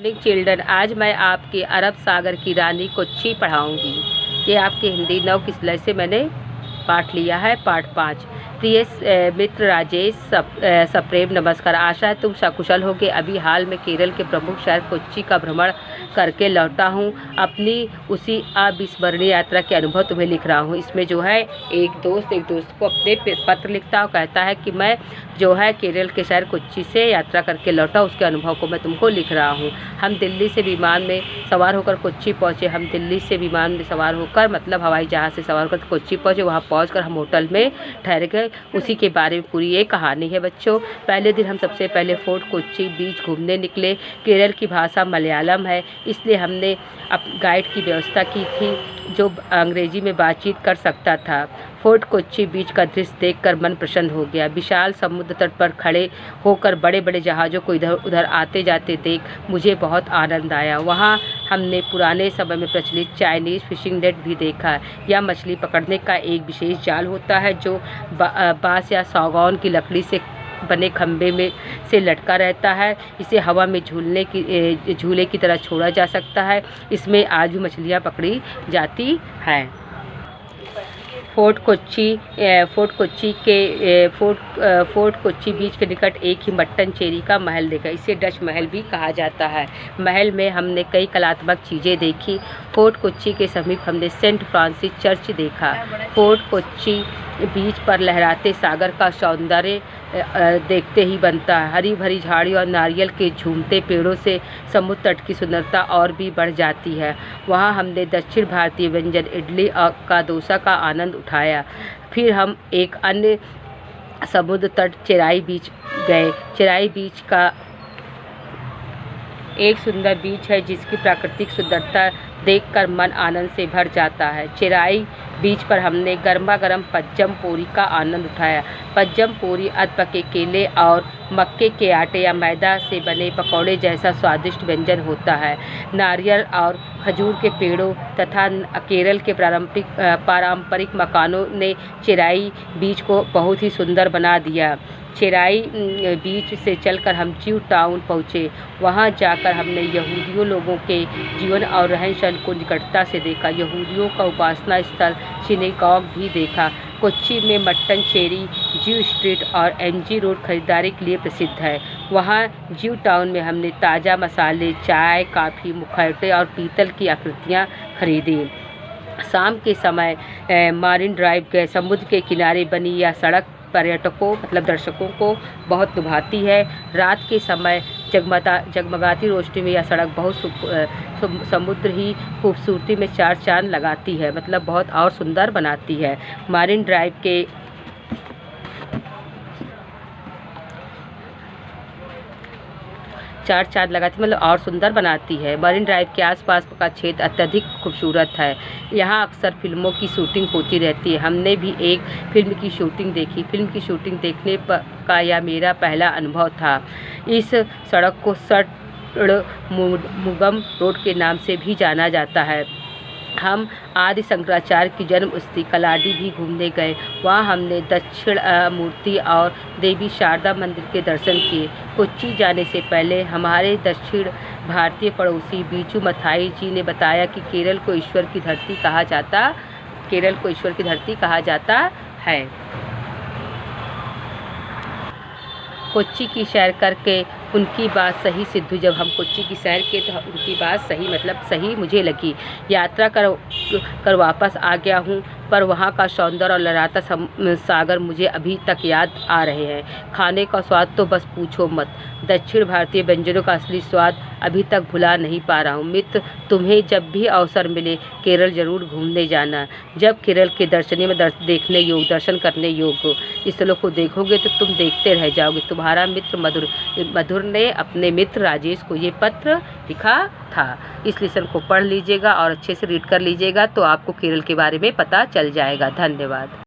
Morning children, आज मैं आपकी अरब सागर की रानी कोच्चि पढ़ाऊंगी। ये आपके हिंदी 9 की स्लैश से मैंने पाठ लिया है, पाठ 5। प्रिय मित्र राजेश, सप्रेम नमस्कार। आशा है तुम सकुशल होगे। अभी हाल में केरल के प्रमुख शहर कोच्चि का भ्रमण करके लौटा हूँ। अपनी उसी अविस्मरणीय यात्रा के अनुभव तुम्हें लिख रहा हूँ। इसमें जो है एक दोस्त को अपने पत्र लिखता है, कहता है कि मैं जो है केरल के शहर कोच्चि से यात्रा करके लौटा, उसके अनुभव को मैं तुमको लिख रहा हूँ। हम दिल्ली से विमान में सवार होकर कोच्चि पहुँचे। हम दिल्ली से विमान में सवार होकर मतलब हवाई जहाज़ से सवार होकर कोच्चि पहुँचे। वहाँ पहुँचकर हम होटल में ठहर गए। उसी के बारे में पूरी ये कहानी है बच्चों। पहले दिन हम सबसे पहले फोर्ट कोच्चि बीच घूमने निकले। केरल की भाषा मलयालम है, इसलिए हमने गाइड की व्यवस्था की थी जो अंग्रेजी में बातचीत कर सकता था। फोर्ट कोच्चि बीच का दृश्य देखकर मन प्रसन्न हो गया। विशाल समुद्र तट पर खड़े होकर बड़े बड़े जहाज़ों को इधर उधर आते जाते देख मुझे बहुत आनंद आया। वहाँ हमने पुराने समय में प्रचलित चाइनीज़ फिशिंग नेट भी देखा। यह मछली पकड़ने का एक विशेष जाल होता है जो बांस या सागौन की लकड़ी से बने खंभे में से लटका रहता है। इसे हवा में झूले की तरह छोड़ा जा सकता है। इसमें आज भी मछलियाँ पकड़ी जाती हैं। फोर्ट कोच्चि बीच के निकट एक ही मट्टनचेरी का महल देखा। इसे डच महल भी कहा जाता है। महल में हमने कई कलात्मक चीज़ें देखी। फोर्ट कोच्चि के समीप हमने सेंट फ्रांसिस चर्च देखा। फोर्ट कोच्चि बीच पर लहराते सागर का सौंदर्य देखते ही बनता है। हरी भरी झाड़ी और नारियल के झूमते पेड़ों से समुद्र तट की सुंदरता और भी बढ़ जाती है। वहाँ हमने दक्षिण भारतीय व्यंजन इडली का डोसा का आनंद उठाया। फिर हम एक अन्य समुद्र तट चेराई बीच गए। चेराई बीच का एक सुंदर बीच है जिसकी प्राकृतिक सुंदरता देखकर मन आनंद से भर जाता है। चेराई बीच पर हमने गर्मा गर्म पज्जम पोरी का आनंद उठाया। पज्जम पोरी अधपके केले और मक्के के आटे या मैदा से बने पकौड़े जैसा स्वादिष्ट व्यंजन होता है। नारियल और खजूर के पेड़ों तथा केरल के पारंपरिक मकानों ने चेराई बीच को बहुत ही सुंदर बना दिया। चेराई बीच से चलकर हम ज्यू टाउन पहुँचे। वहाँ जाकर हमने यहूदियों लोगों के जीवन और रहन सहन को निकटता से देखा। यहूदियों का उपासना स्थल सिनेगॉग भी देखा। कोच्चि में मट्टनचेरी, ज्यू स्ट्रीट और एमजी रोड खरीदारी के लिए प्रसिद्ध है। वहाँ ज्यू टाउन में हमने ताज़ा मसाले, चाय, कॉफ़ी, मुखौटे और पीतल की आकृतियाँ खरीदी। शाम के समय मारिन ड्राइव गए। समुद्र के किनारे बनी यह सड़क पर्यटकों मतलब दर्शकों को बहुत लुभाती है। रात के समय जगमगाती रोशनी में यह सड़क बहुत समुद्र ही खूबसूरती में चार चांद लगाती है, मतलब बहुत और सुंदर बनाती है। मारिन ड्राइव के चार चांद लगाती मतलब और सुंदर बनाती है। मरीन ड्राइव के आसपास का क्षेत्र अत्यधिक खूबसूरत है। यहाँ अक्सर फिल्मों की शूटिंग होती रहती है। हमने भी एक फिल्म की शूटिंग देखी। फिल्म की शूटिंग देखने का यह मेरा पहला अनुभव था। इस सड़क को मुगम रोड के नाम से भी जाना जाता है। हम आदि शंकराचार्य की जन्मस्थली कलाडी भी घूमने गए। वहाँ हमने दक्षिण मूर्ति और देवी शारदा मंदिर के दर्शन किए। कोच्चि जाने से पहले हमारे दक्षिण भारतीय पड़ोसी बीजू मथाई जी ने बताया कि केरल को ईश्वर की धरती कहा जाता है। कोच्चि की सैर करके उनकी बात सही सिद्धू, जब हम कोच्चि की सैर किए तो उनकी बात सही मुझे लगी। यात्रा कर वापस आ गया हूँ, पर वहाँ का सौंदर्य और लहराता सागर मुझे अभी तक याद आ रहे हैं। खाने का स्वाद तो बस पूछो मत। दक्षिण भारतीय व्यंजनों का असली स्वाद अभी तक भुला नहीं पा रहा हूँ। मित्र, तुम्हें जब भी अवसर मिले केरल जरूर घूमने जाना। जब केरल के दर्शन करने योग्य स्थलों को देखोगे तो तुम देखते रह जाओगे। तुम्हारा मित्र मधुर ने अपने मित्र राजेश को ये पत्र लिखा था। इस लेसन को पढ़ लीजिएगा और अच्छे से रीड कर लीजिएगा तो आपको केरल के बारे में पता चल जाएगा। धन्यवाद।